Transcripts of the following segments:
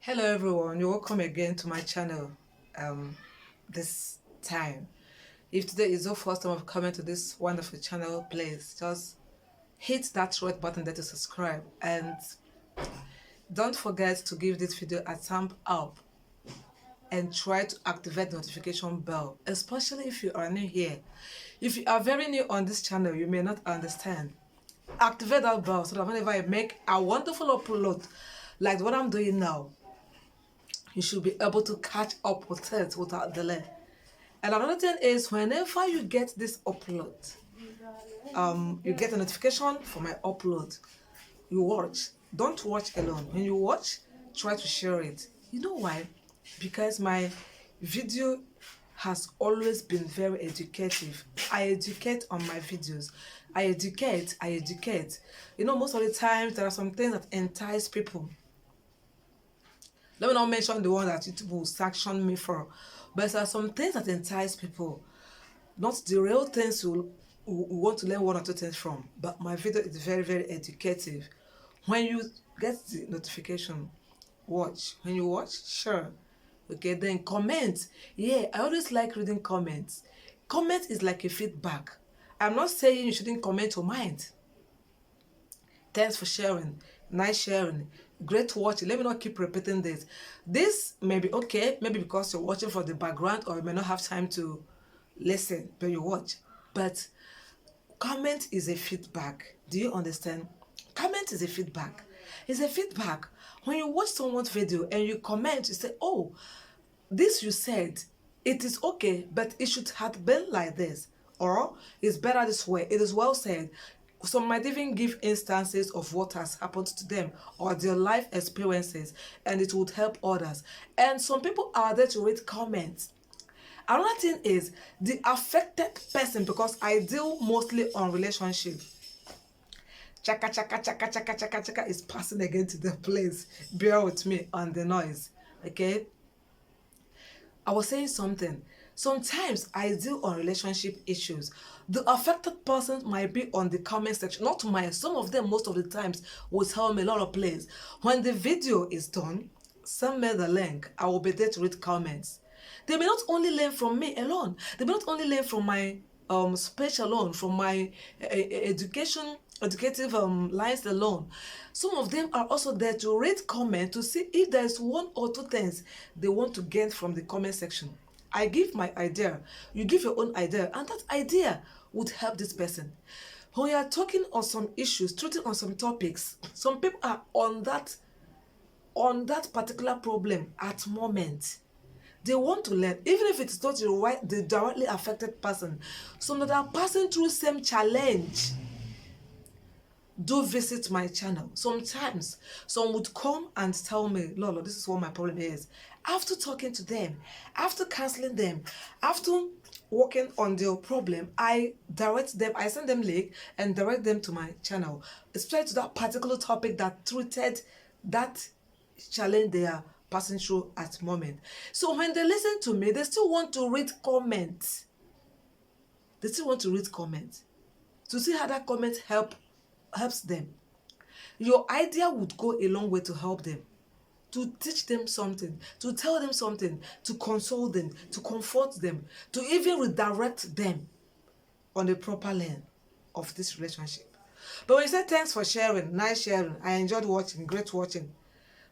Hello everyone, you're welcome again to my channel this time. If today is your first time of coming to this wonderful channel, please just hit that red button there to subscribe, and don't forget to give this video a thumb up and try to activate the notification bell, especially if you are new here. If you are very new on this channel, you may not understand. Activate that bell so that whenever I make a wonderful upload like what I'm doing now, you should be able to catch up with it without delay. And another thing is, whenever you get this upload, you get a notification for my upload. You watch. Don't watch alone. When you watch, try to share it. You know why? Because my video has always been very educative. I educate on my videos. I educate. You know, most of the times there are some things that entice people. Let me not mention the one that YouTube will sanction me for. But there are some things that entice people. Not the real things you want to learn one or two things from. But my video is very, very educative. When you get the notification, watch. When you watch, sure. Okay, then comment. Yeah, I always like reading comments. Comment is like a feedback. I'm not saying you shouldn't comment your mind. Thanks for sharing. Nice sharing. Great watching. Let me not keep repeating this. This may be okay, maybe because you're watching for the background, or you may not have time to listen, but you watch. But comment is a feedback. Do you understand? Comment is a feedback. It's a feedback. When you watch someone's video and you comment, you say, oh, this you said, it is okay, but it should have been like this. Or it's better this way. It is well said. Some might even give instances of what has happened to them or their life experiences, and it would help others. And some people are there to read comments. Another thing is the affected person, because I deal mostly on relationship. Chaka chaka chaka chaka chaka chaka is passing again to the place. Bear with me on the noise. Okay? I was saying something. Sometimes I deal on relationship issues. The affected person might be on the comment section, not mine. Some of them, most of the times, will tell me a lot of plays. When the video is done, send me the link. I will be there to read comments. They may not only learn from me alone. They may not only learn from my speech alone, from my educative lines alone. Some of them are also there to read comment to see if there's one or two things they want to gain from the comment section. I give my idea, you give your own idea, and that idea would help this person. When you are talking on some issues, treating on some topics, some people are on that particular problem at moment. They want to learn, even if it's not the directly affected person. Some that are passing through same challenge, do visit my channel. Sometimes some would come and tell me, Lolo, this is what my problem is. After talking to them, after counseling them, after working on their problem, I direct them, I send them link and direct them to my channel, especially to that particular topic that treated that challenge they are passing through at the moment. So when they listen to me, they still want to read comments. They still want to read comments to see how that comment helps them. Your idea would go a long way to help them, to teach them something, to tell them something, to console them, to comfort them, to even redirect them on the proper lane of this relationship. But when you say thanks for sharing, nice sharing, I enjoyed watching, great watching,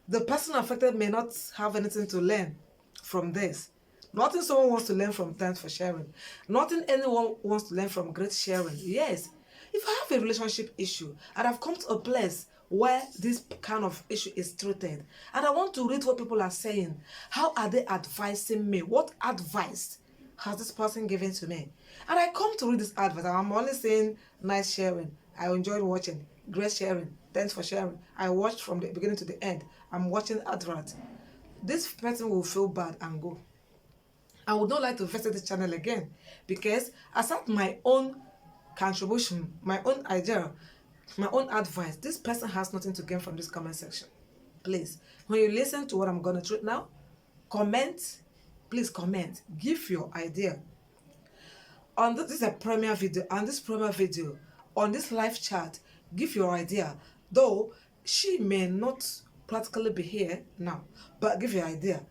the person affected may not have anything to learn from this. Nothing someone wants to learn from thanks for sharing. Nothing anyone wants to learn from great sharing. Yes, if I have a relationship issue and I've come to a place where this kind of issue is treated, and I want to read what people are saying, how are they advising me? What advice has this person given to me? And I come to read this advice, and I'm only saying nice sharing. I enjoyed watching, great sharing, thanks for sharing. I watched from the beginning to the end. I'm watching advert. This person will feel bad and go. I would not like to visit this channel again, because aside my own contribution, my own idea, my own advice, this person has nothing to gain from this comment section. Please, when you listen to what I'm going to treat now, comment. Please comment. Give your idea. On this is a premiere video, and this premiere video, on this live chat, give your idea. Though she may not practically be here now. But give you an idea.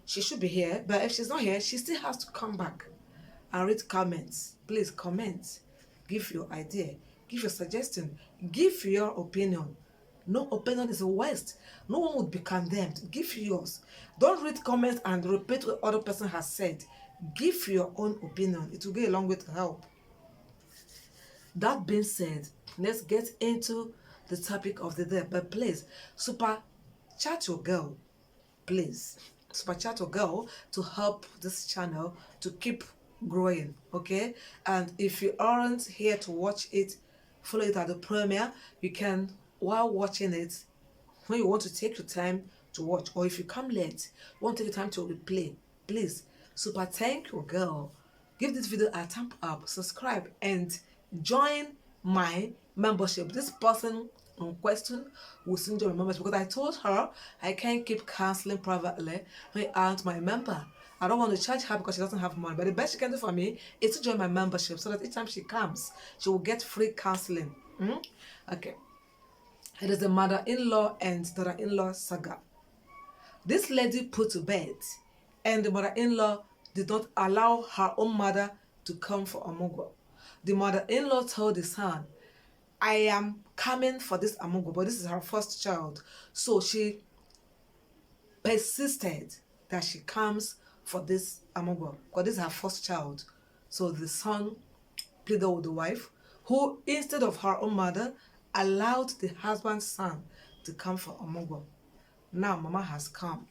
She should be here, but if she's not here, she still has to come back and read comments. Please comment. Give your idea. Give your suggestion. Give your opinion. No opinion is a waste. No one would be condemned. Give yours. Don't read comments and repeat what other person has said. Give your own opinion. It will go a long way to help. That being said, let's get into the topic of the day. But please, super chat your girl. Please, super chat your girl to help this channel to keep growing. Okay? And if you aren't here to watch it, follow it at the premiere. You can, while watching it, when you want to take your time to watch, or if you come late, you want to take your time to replay, please super thank your girl. Give this video a thumb up, subscribe, and join my membership. This person in question will soon join my membership because I told her I can't keep counseling privately when you aren't my member. I don't want to charge her because she doesn't have money, but the best she can do for me is to join my membership so that each time she comes, she will get free counseling. Okay. It is the mother-in-law and daughter-in-law saga. This lady put to bed, and the mother-in-law did not allow her own mother to come for Amugo. The mother-in-law told the son, I am coming for this Amugo, but this is her first child. So she persisted that she comes for this Amugo, because this is her first child. So the son pleaded with the wife, who instead of her own mother, allowed the husband's son to come for Amugo. Now mama has come.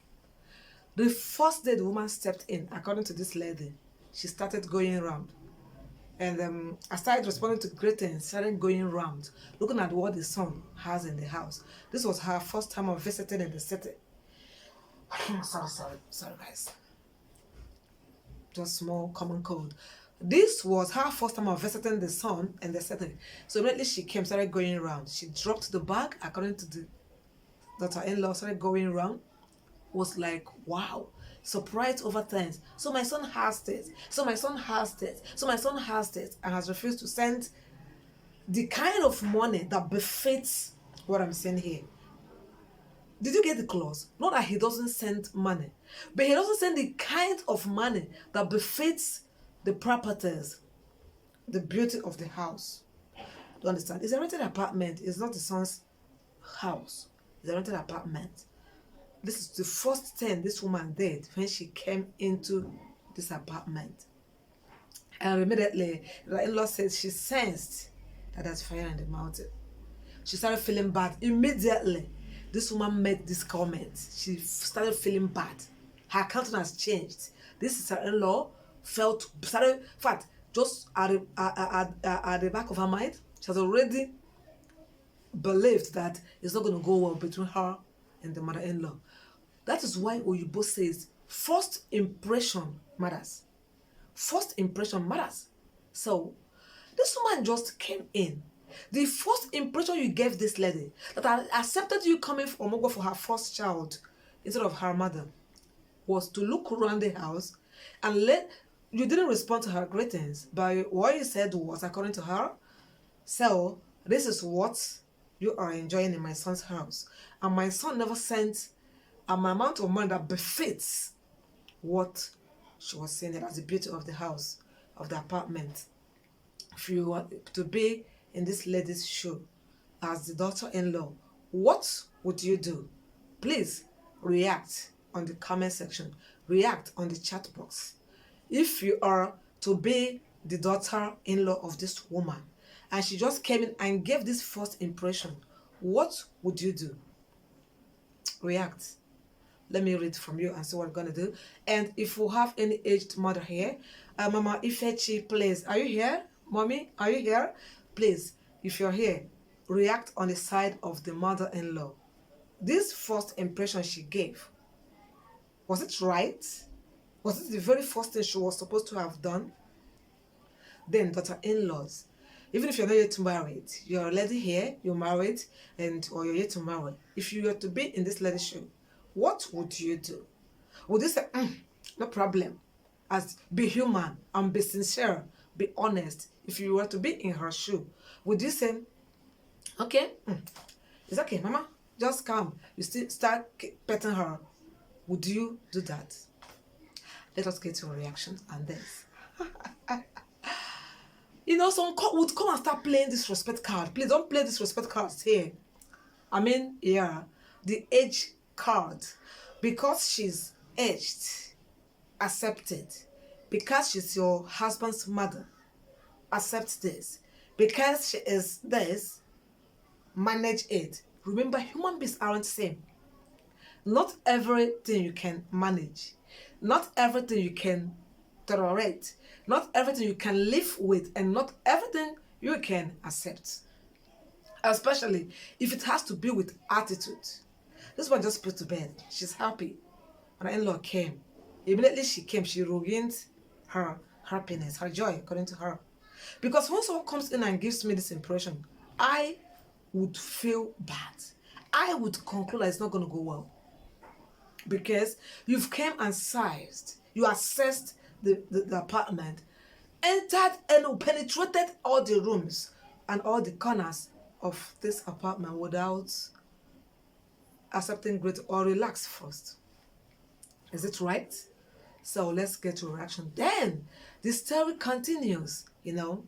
The first day the woman stepped in, according to this lady, she started going around. And I started responding to greetings, started going around, looking at what the son has in the house. This was her first time of visiting in the city. sorry guys. Just small common cold. This was her first time of visiting the son in the city. So immediately she came, started going around. She dropped the bag, according to the daughter-in-law, started going around. Was like, wow, surprised over things. So my son has this. So my son has this. So my son has this, and has refused to send the kind of money that befits what I'm saying here. Did you get the clause? Not that he doesn't send money, but he doesn't send the kind of money that befits the properties, the beauty of the house. Do you understand? It's a rented apartment. It's not the son's house. It's a rented apartment. This is the first thing this woman did when she came into this apartment. And immediately, the in-law said she sensed that there's fire in the mountain. She started feeling bad. Immediately, this woman made this comment. She started feeling bad. Her countenance changed. This is her in-law started, in fact, just at the back of her mind, she has already believed that it's not going to go well between her and the mother-in-law. That is why Oyibo says first impression matters. First impression matters. So this woman just came in. The first impression you gave this lady, that I accepted you coming for Omogo for her first child instead of her mother, was to look around the house and you didn't respond to her greetings, but what you said was, according to her, so this is what you are enjoying in my son's house, and my son never sent an amount of money that befits what she was saying as the beauty of the house, of the apartment. If you want to be in this lady's shoe as the daughter-in-law, what would you do? Please react on the comment section. React on the chat box. If you are to be the daughter-in-law of this woman and she just came in and gave this first impression, what would you do? React. Let me read from you and see what I'm going to do. And if you have any aged mother here, Mama Ifechi, please, are you here? Mommy, are you here? Please, if you're here, react on the side of the mother-in-law. This first impression she gave, was it right? Was it the very first thing she was supposed to have done? Then daughter-in-laws, even if you're not yet married, you're a lady here, you're married, or you're yet to marry. If you were to be in this lady's shoe, what would you do? Would you say, no problem, as be human and be sincere, be honest? If you were to be in her shoe, would you say, okay, it's okay, Mama, Just come. You still start petting her. Would you do that? Let us get your reaction on this. You know, some would come and start playing disrespect card. Please don't play disrespect cards here. I mean, yeah, the age card. Because she's aged, accept it. Because she's your husband's mother, accept this. Because she is this, manage it. Remember, human beings aren't the same. Not everything you can manage. Not everything you can tolerate. Not everything you can live with. And not everything you can accept. Especially if it has to be with attitude. This one just put to bed. She's happy. When her in-law came, immediately she came, she ruined her happiness, her joy, according to her. Because when someone comes in and gives me this impression, I would feel bad. I would conclude that it's not going to go well. Because you've came and sized, you assessed the apartment, entered and penetrated all the rooms and all the corners of this apartment without accepting great or relax first. Is it right? So let's get to reaction. Then the story continues, you know.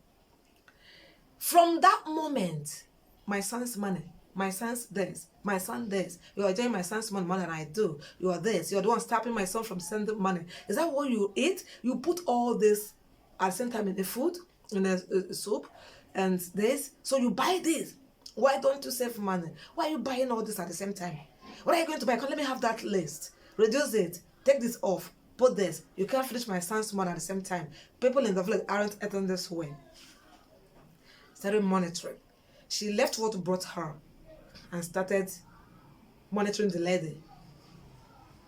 From that moment, my son's money, my son's this, my son this. You are enjoying my son's money more than I do. You are this. You are the one stopping my son from sending money. Is that what you eat? You put all this at the same time in the food, in the soup, and this. So you buy this. Why don't you save money? Why are you buying all this at the same time? What are you going to buy? Come, let me have that list. Reduce it. Take this off. Put this. You can't finish my son's money at the same time. People in the village aren't acting this way. Started monitoring. She left what brought her and started monitoring the lady.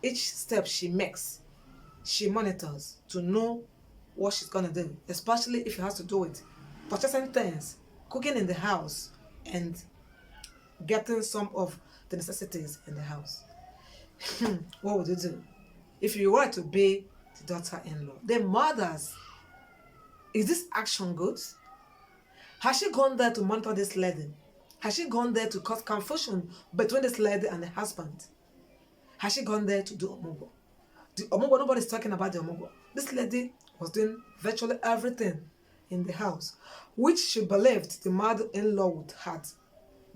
Each step she makes, she monitors to know what she's gonna do, especially if it has to do with purchasing things, cooking in the house, and getting some of the necessities in the house. What would you do if you were to be the daughter-in-law? The mothers, is this action good? Has she gone there to monitor this lady? Has she gone there to cause confusion between this lady and the husband? Has she gone there to do omugo? The omugo, nobody's talking about the omugo. This lady was doing virtually everything in the house, which she believed the mother-in-law would have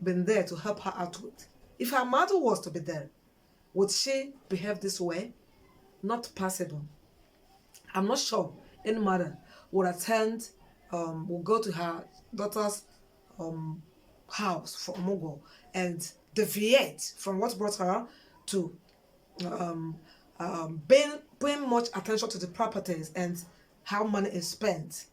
been there to help her out with. If her mother was to be there, would she behave this way? Not possible. I'm not sure any mother would attend, would go to her daughter's house for omugo and deviate from what brought her to paying much attention to the properties and how money is spent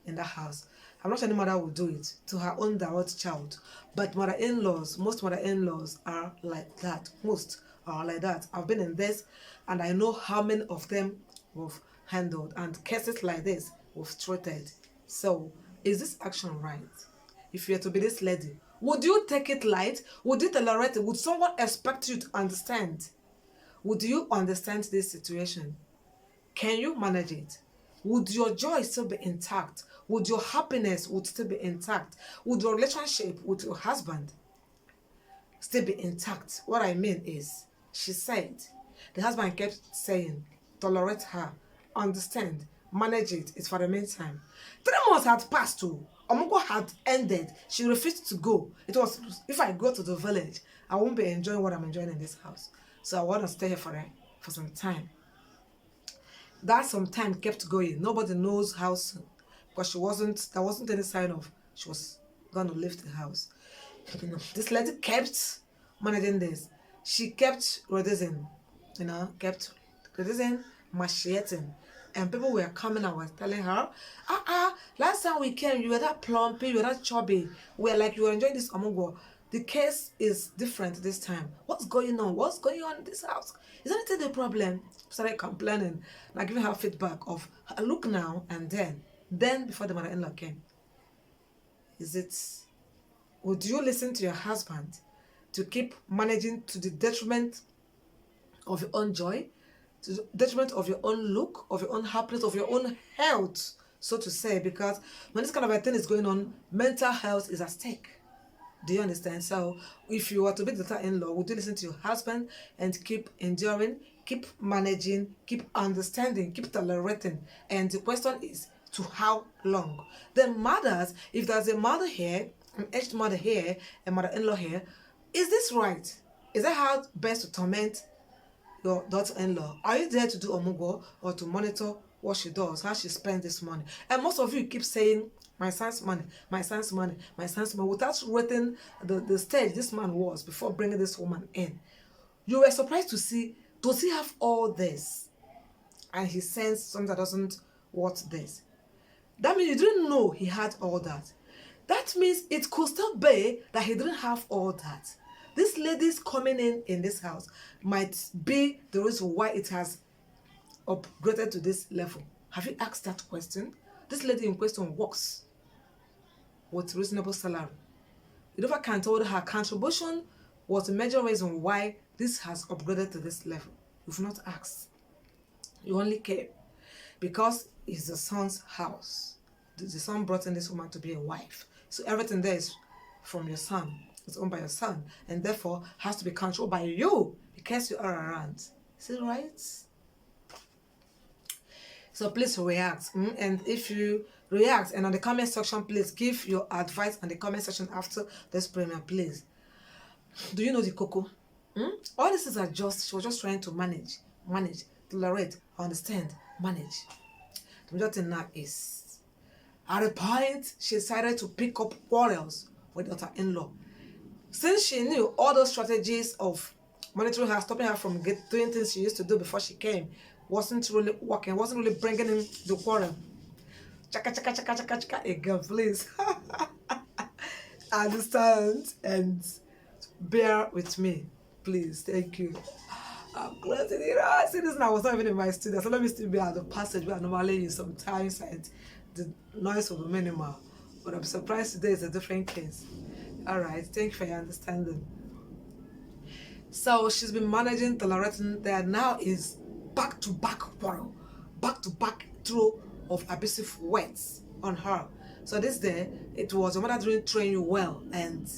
in the house. I'm not sure any mother will do it to her own direct child, but mother-in-laws, most mother-in-laws are like that. Most are like that. I've been in this, and I know how many of them we've handled, and cases like this we've treated. So, is this action right? If you are to be this lady, would you take it light? Would you tolerate it? Would someone expect you to understand? Would you understand this situation? Can you manage it? Would your joy still be intact? Would your happiness would still be intact? Would your relationship with your husband still be intact? What I mean is, she said, the husband kept saying, tolerate her, understand, manage it, it's for the meantime. 3 months had passed too. Omugo had ended. She refused to go. It was, if I go to the village, I won't be enjoying what I'm enjoying in this house. So I want to stay here for some time. That some time kept going. Nobody knows how soon. Because there wasn't any sign of she was going to leave the house. You know, this lady kept managing this. She kept reducing, kept reducing, macheting. And people were coming and were telling her, last time we came, you were that plumpy, you were that chubby. We're like, you were enjoying this omugo. The case is different this time. What's going on? What's going on in this house? Is anything the problem? Started complaining, like giving her feedback of, look now and then before the mother-in-law came. Would you listen to your husband to keep managing to the detriment of your own joy, to the detriment of your own look, of your own happiness, of your own health, so to say? Because when this kind of a thing is going on, mental health is at stake. Do you understand? So if you were to be the daughter-in-law, would you listen to your husband and keep enduring, keep managing, keep understanding, keep tolerating? And the question is, to how long? Then mothers, if there's a mother here, an aged mother here, a mother-in-law here, is this right? Is that how best to torment your daughter-in-law? Are you there to do omugo or to monitor what she does, how she spends this money? And most of you keep saying, my son's money, my son's money, my son's money, without rating the stage this man was before bringing this woman in. You were surprised to see, does he have all this? And he sends something that doesn't want this. That means you didn't know he had all that. That means it could still be that he didn't have all that. This lady's coming in this house might be the reason why it has upgraded to this level. Have you asked that question? This lady in question works with reasonable salary. You never can tell her contribution was the major reason why this has upgraded to this level. You've not asked. You only care because it's the son's house. The son brought in this woman to be a wife. So everything there is from your son. It's owned by your son. And therefore has to be controlled by you because you are around. Is it right? So please react. And if you react and on the comment section, please give your advice on the comment section after this premiere, please. Do you know the cocoa? All this is just, she was just trying to manage, tolerate, understand, manage. The major thing now is, at a point, she decided to pick up quarrels with daughter-in-law. Since she knew all those strategies of monitoring her, stopping her from doing things she used to do before she came, wasn't really working, wasn't really bringing in the quarrel. Chaka, chaka, chaka, chaka, chaka, again, please. Understand and bear with me, please. Thank you. I'm glad to hear. I see this now. I was not even in my studio, so let me still be at the passage where I normally use sometimes, and the noise will be minimal. But I'm surprised today is a different case. All right, thank you for your understanding. So she's been managing, tolerating. There now is back-to-back quarrel, back-to-back throw of abusive words on her. So this day, it was your mother didn't train you well, and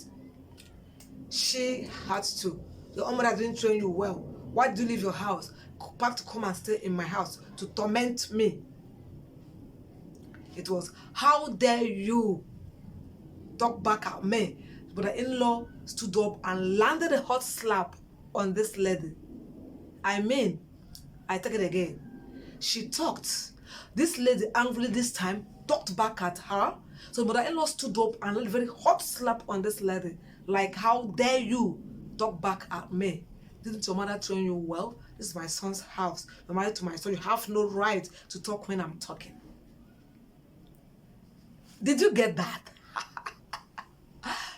she had to. Your own mother didn't train you well. Why did you leave your house back to come and stay in my house to torment me? It was, how dare you talk back at me? But the in-law stood up and landed a hot slap on this lady. I mean, I take it again. She talked. This lady angrily this time talked back at her. So mother-in-law stood up and landed a very hot slap on this lady. Like, how dare you talk back at me? Didn't your mother train you well? This is my son's house. You're married to my son. You have no right to talk when I'm talking. Did you get that?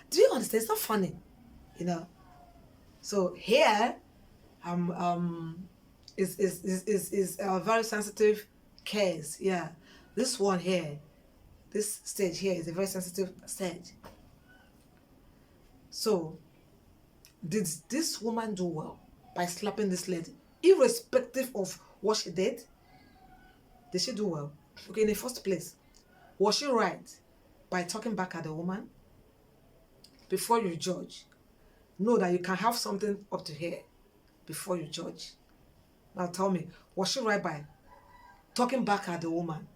Do you understand? It's not funny, you know. So here, is a very sensitive case. Yeah, this one here, this stage here is a very sensitive stage. So, did this woman do well by slapping this lady, irrespective of what she did? Did she do well? Okay, in the first place, was she right by talking back at the woman? Before you judge, know that you can have something up to here before you judge. Now tell me, was she right by talking back at the woman?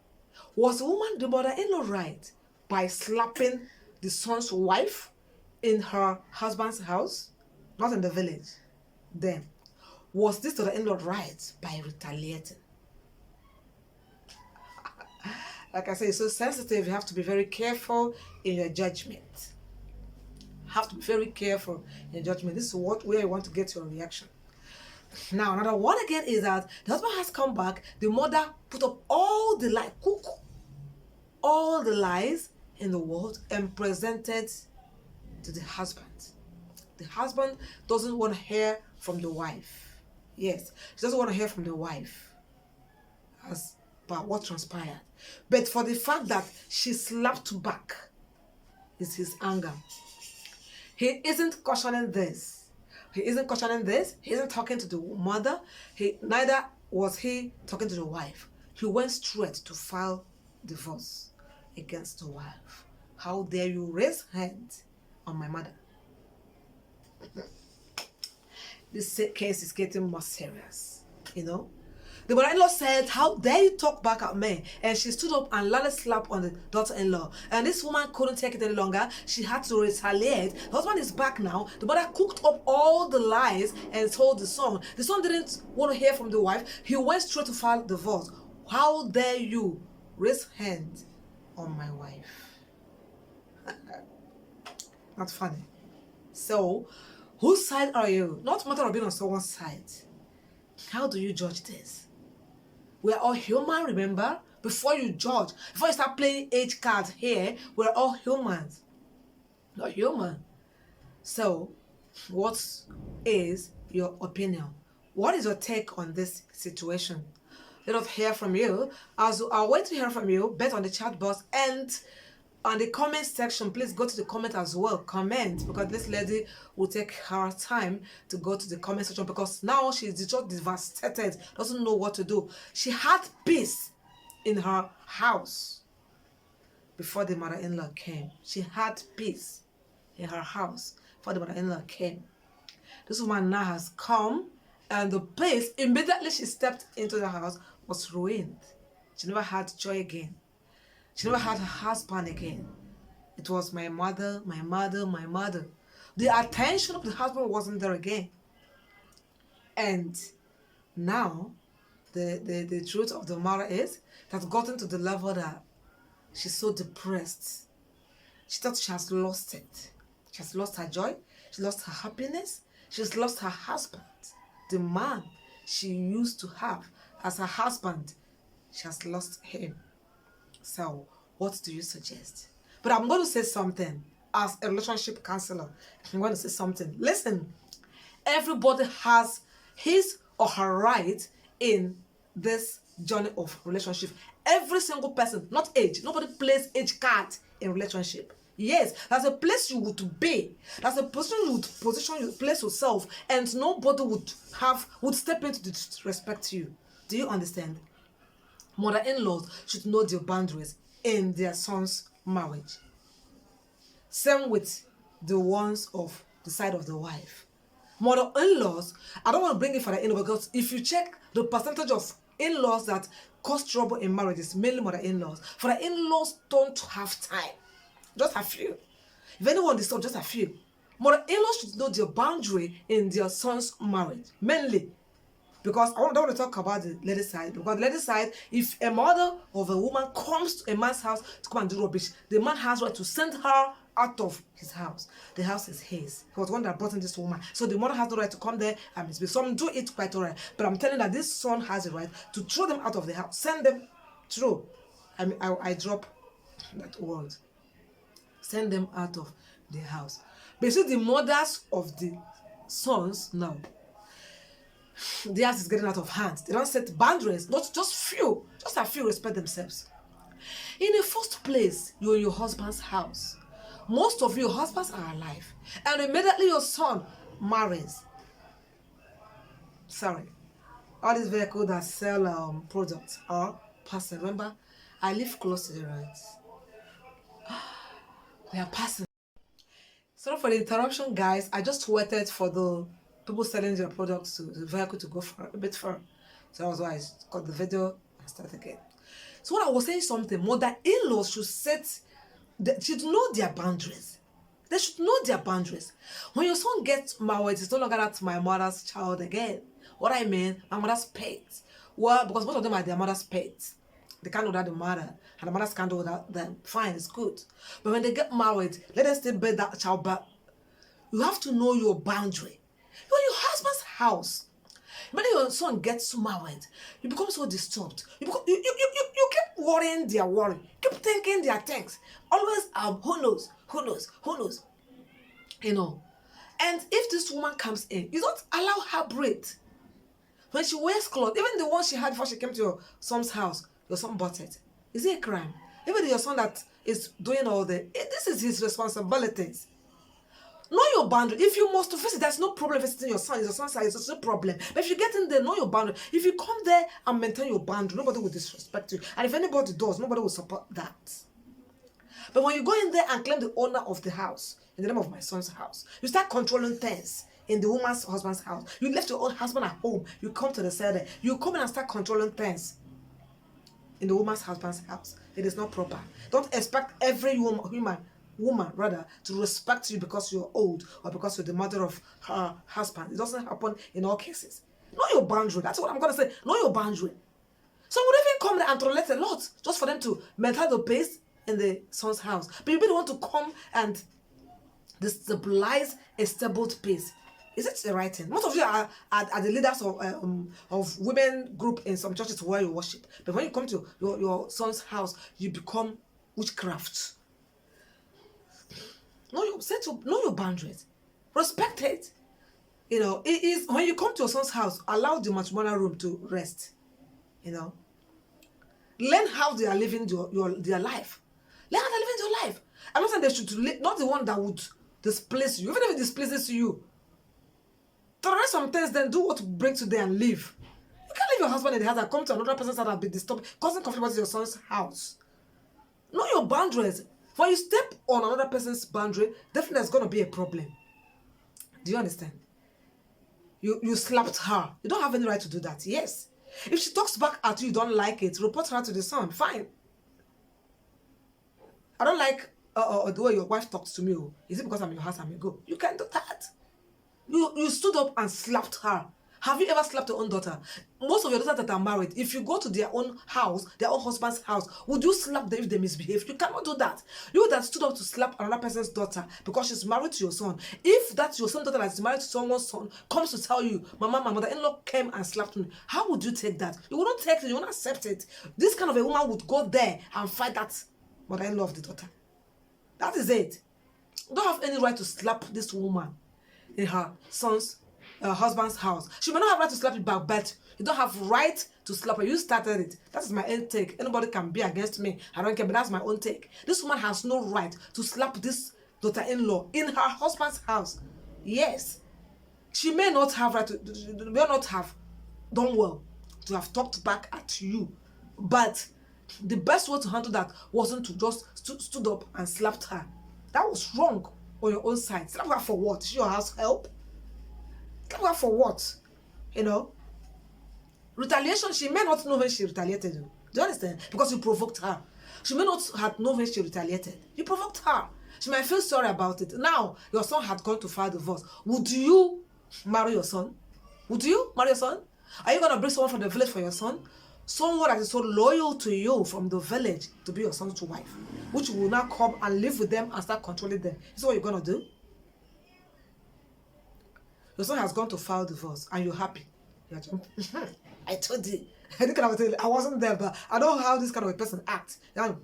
Was the woman, the mother-in-law, right by slapping the son's wife in her husband's house? Not in the village. Then, was this mother-in-law right by retaliating? Like I say, it's so sensitive. You have to be very careful in your judgment. Have to be very careful in your judgment. This is where you want to get your reaction. Now, another one again is that the husband has come back. The mother put up all the lies, all the lies in the world and presented to the husband. The husband doesn't want to hear from the wife. Yes, she doesn't want to hear from the wife as about what transpired. But for the fact that she slapped back is his anger. He isn't cautioning this. He isn't cautioning this. He isn't talking to the mother. Neither was he talking to the wife. He went straight to file divorce against the wife. How dare you raise hands on my mother? This case is getting more serious, you know. The mother-in-law said, how dare you talk back at me? And she stood up and landed slap on the daughter-in-law. And this woman couldn't take it any longer. She had to retaliate. The husband is back now. The mother cooked up all the lies and told the son. The son didn't want to hear from the wife. He went straight to file divorce. How dare you raise hand on my wife? Not funny. So, whose side are you? Not a matter of being on someone's side. How do you judge this? We're all human, remember? Before you judge, before you start playing age cards here, we're all humans. Not human. So, what is your opinion? What is your take on this situation? Let us hear from you. As I'll wait to hear from you, bet on the chat box and on the comment section. Please go to the comment as well. Comment, because this lady will take her time to go to the comment section, because now she's just devastated, doesn't know what to do. She had peace in her house before the mother-in-law came. She had peace in her house before the mother-in-law came. This woman now has come, and the place immediately she stepped into the house was ruined. She never had joy again. She never had a husband again. It was my mother, my mother, my mother. The attention of the husband wasn't there again. And now, the truth of the matter is that gotten to the level that she's so depressed. She thought she has lost it. She has lost her joy. She lost her happiness. She's lost her husband. The man she used to have as her husband, she has lost him. So, what do you suggest? But I'm going to say something as a relationship counselor. I'm going to say something. Listen, everybody has his or her right in this journey of relationship. Every single person, not age. Nobody plays age card in relationship. Yes, that's a place you would be. That's a position you place yourself, and nobody would step in to disrespect you. Do you understand? Mother-in-laws should know their boundaries in their son's marriage. Same with the ones of the side of the wife. Mother-in-laws, I don't want to bring in father-in-law, because if you check the percentage of in-laws that cause trouble in marriages, mainly mother-in-laws. Father-in-laws don't have time. Just a few. If anyone disturbs, just a few. Mother-in-laws should know their boundary in their son's marriage, mainly. Because I don't want to talk about the lady side. Because the lady side, if a mother of a woman comes to a man's house to come and do rubbish, the man has right to send her out of his house. The house is his. He was the one that brought in this woman. So the mother has the right to come there and misbehave. Some do it quite alright. But I'm telling you that this son has the right to throw them out of the house. Send them through. I drop that word. Send them out of the house. But you see, the mothers of the sons now, theirs is getting out of hand. They don't set boundaries. Not just few. Just a few respect themselves. In the first place, you're in your husband's house. Most of your husbands are alive. And immediately your son marries. Sorry. All these vehicles that sell products are passing. Remember, I live close to the roads. They are passing. Sorry for the interruption, guys. I just waited for the people selling their products to the vehicle to go for a bit further. So that was why I cut the video and start again. So when I was saying something, mother-in-laws should know their boundaries. They should know their boundaries. When your son gets married, it's no longer that my mother's child again. What I mean, my mother's pets. Well, because most of them are their mother's pets. They can't do that the mother, and the mothers can't do that them. Fine, it's good. But when they get married, let them still bear that child back. You have to know your boundary. You're in your husband's house. When your son gets married, you become so disturbed. You keep worrying their worry. Keep thinking their things. Always, who knows? You know. And if this woman comes in, you don't allow her breathe. When she wears clothes, even the one she had before she came to your son's house, your son bought it. Is it a crime? Even your son that is doing all this is his responsibilities. Know your boundary. If you must visit, there's no problem visiting your son. It's your son's house, it's no problem. But if you get in there, know your boundary. If you come there and maintain your boundary, nobody will disrespect you. And if anybody does, nobody will support that. But when you go in there and claim the owner of the house, in the name of my son's house, you start controlling things in the woman's husband's house. You left your own husband at home. You come to the cell there. You come in and start controlling things in the woman's husband's house. It is not proper. Don't expect every woman rather to respect you because you're old or because you're the mother of her husband. It doesn't happen in all cases. Know your boundary. That's what I'm going to say. Know your boundary. Some would even come there and tolerate a lot just for them to maintain the pace in the son's house. But you really want to come and destabilize a stable pace. Is it the right thing? Most of you are the leaders of women group in some churches where you worship. But when you come to your son's house, you become witchcraft. Know your boundaries. Respect it. You know, it is when you come to your son's house, allow the matrimonial room to rest. You know, learn how they are living their life. Learn how they're living their life. I'm not saying they should live, not the one that would displace you. Even if it displaces you, tolerate some things, then do what brings you there and leave. You can't leave your husband in the house and come to another person's house and be disturbed, causing conflict with your son's house. Know your boundaries. When you step on another person's boundary, definitely there's going to be a problem. Do you understand? You slapped her. You don't have any right to do that. Yes. If she talks back at you, you don't like it, report her to the son. Fine. I don't like the way your wife talks to me. Is it because I'm in your house and I go? You can't do that. You stood up and slapped her. Have you ever slapped your own daughter? Most of your daughters that are married, if you go to their own house, their own husband's house, would you slap them if they misbehave? You cannot do that. You that stood up to slap another person's daughter because she's married to your son. If that's your son's daughter that's married to someone's son comes to tell you, my mother-in-law came and slapped me, how would you take that? You wouldn't take it. You wouldn't accept it. This kind of a woman would go there and fight that mother-in-law of the daughter. That is it. You don't have any right to slap this woman in her son's husband's house. She may not have right to slap you back, but you don't have right to slap her. You started it. That is my own take. Anybody can be against me. I don't care, but that's my own take. This woman has no right to slap this daughter-in-law in her husband's house. Yes. She may not have right to, may not have done well to have talked back at you, but the best way to handle that wasn't to just stood up and slapped her. That was wrong on your own side. Slap her for what? Is your house help? Slap her for what? You know? Retaliation, she may not know when she retaliated. Do you understand? Because you provoked her. She may not have known when she retaliated. You provoked her. She might feel sorry about it. Now, your son had gone to file divorce. Would you marry your son? Would you marry your son? Are you going to bring someone from the village for your son? Someone that is so loyal to you from the village to be your son's wife, which will now come and live with them and start controlling them. This is what you're going to do? Your son has gone to file divorce and you're happy. You're I told you. I wasn't there, but I know how this kind of a person acts. I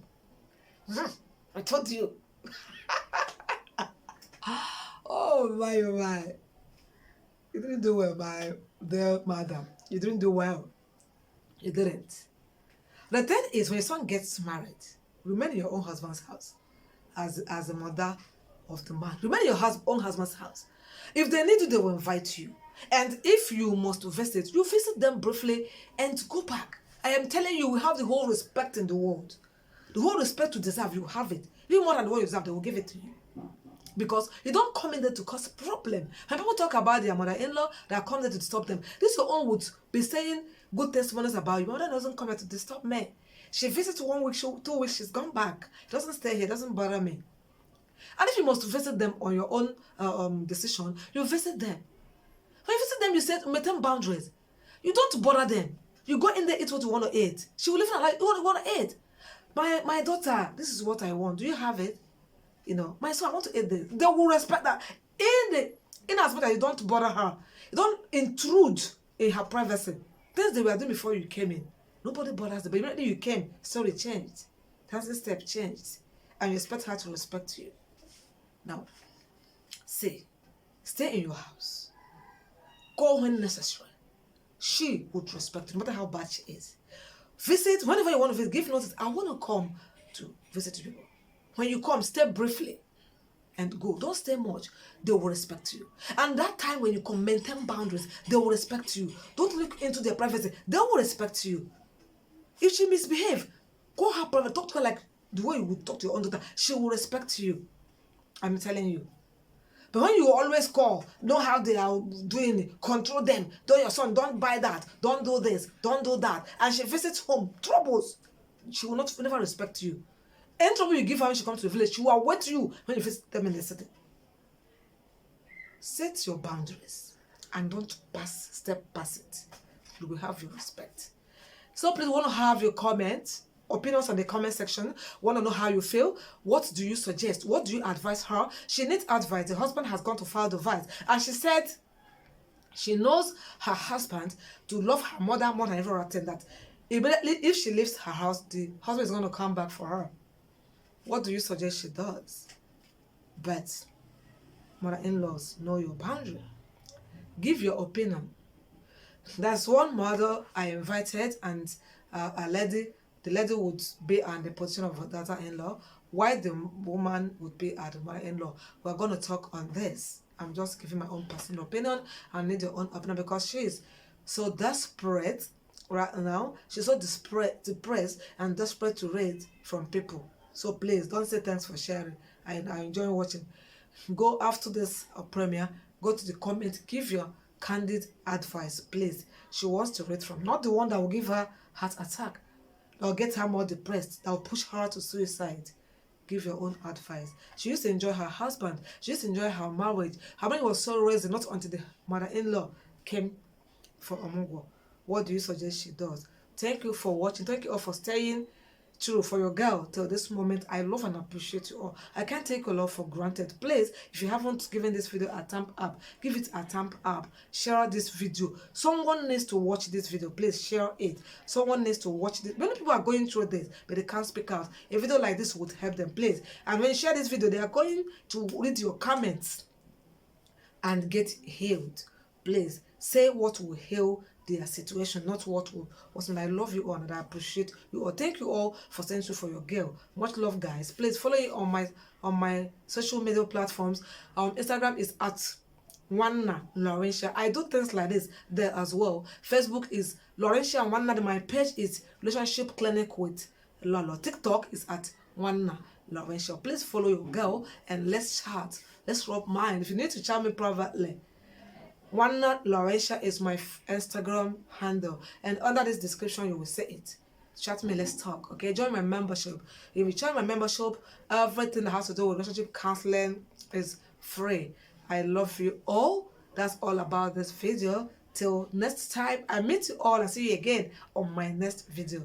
told you. Oh my, oh my. You didn't do well, my dear madam. You didn't do well. You didn't. The thing is, when your son gets married, remain in your own husband's house as a mother of the man. Remain in your own husband's house. If they need you, they will invite you. And if you must visit, you visit them briefly and go back. I am telling you, we have the whole respect in the world. The whole respect you deserve, you have it. Even more than the one you deserve, they will give it to you. Because you don't come in there to cause a problem. When people talk about their mother-in-law, that come there to disturb them, this your own would be saying good testimonies about you. My mother doesn't come here to disturb me. She visits 1 week, 2 weeks, she's gone back. She doesn't stay here, doesn't bother me. And if you must visit them on your own decision, you visit them. When you visit them, you set maintain boundaries. You don't bother them. You go in there, eat what you want to eat. She will live in her life, what you want to eat. My daughter, this is what I want. Do you have it? You know, my son, I want to eat this. They will respect that. In as much as you don't bother her, you don't intrude in her privacy. Things they were doing before you came in. Nobody bothers them. But immediately you came, story changed. That's the step changed. And you expect her to respect you. Now, stay in your house. Go when necessary. She would respect you, no matter how bad she is. Visit, whenever you want to visit, give notice. I want to come to visit people. When you come, stay briefly and go. Don't stay much. They will respect you. And that time when you come, maintain boundaries. They will respect you. Don't look into their privacy. They will respect you. If she misbehave, go her private. Talk to her like the way you would talk to your own daughter, she will respect you. I'm telling you. But when you always call, know how they are doing it, control them, don't your son, don't buy that, don't do this, don't do that, and she visits home, troubles, she will not never respect you. Any trouble you give her when she comes to the village, she will await you when you visit them in the city. Set your boundaries and don't step past it. You will have your respect. So please want to have your comments, opinions on the comment section. Want to know how you feel? What do you suggest? What do you advise her? She needs advice. The husband has gone to file divorce, and she said she knows her husband to love her mother more than everything. That immediately if she leaves her house, the husband is going to come back for her. What do you suggest she does? But mother-in-laws, know your boundary. Give your opinion. There's one mother I invited, and the lady would be in the position of a daughter-in-law, while the woman would be at the mother-in-law. We're going to talk on this. I'm just giving my own personal opinion. I need your own opinion because she's so desperate right now. She's so depressed and desperate to read from people. So please don't say thanks for sharing. I enjoy watching. Go after this premiere. Go to the comment. Give your candid advice, please. She wants to read from, not the one that will give her heart attack, that will get her more depressed, that will push her to suicide. Give your own advice. She used to enjoy her husband. She used to enjoy her marriage. Her marriage was so raised, not until the mother-in-law came for Omugwo. What do you suggest she does? Thank you for watching. Thank you all for staying true for your girl till this moment. I love and appreciate you all. I can't take your love for granted. Please, if you haven't given this video a thumb up, give it a thumb up. Share this video. Someone needs to watch this video. Please share it. Someone needs to watch this. Many people are going through this, but they can't speak out. A video like this would help them, please. And when you share this video, they are going to read your comments and get healed. Please say what will heal their situation, not what will. I love you all and I appreciate you all. Thank you all for staying true for your girl. Much love, guys. Please follow me on my social media platforms. Instagram is at Wanna Laurentia. I do things like this there as well. Facebook is Laurentia and Wanna. My page is Relationship Clinic with Lolo. TikTok is at Wanna Laurentia. Please follow your girl and let's chat. Let's rub mind. If you need to chat me privately, Wanna Laurentia is my Instagram handle, and under this description you will see it. Chat me, let's talk. Okay, join my membership. If you join my membership, everything that has to do with relationship counseling is free. I love you all. That's all about this video. Till next time, I meet you all and see you again on my next video.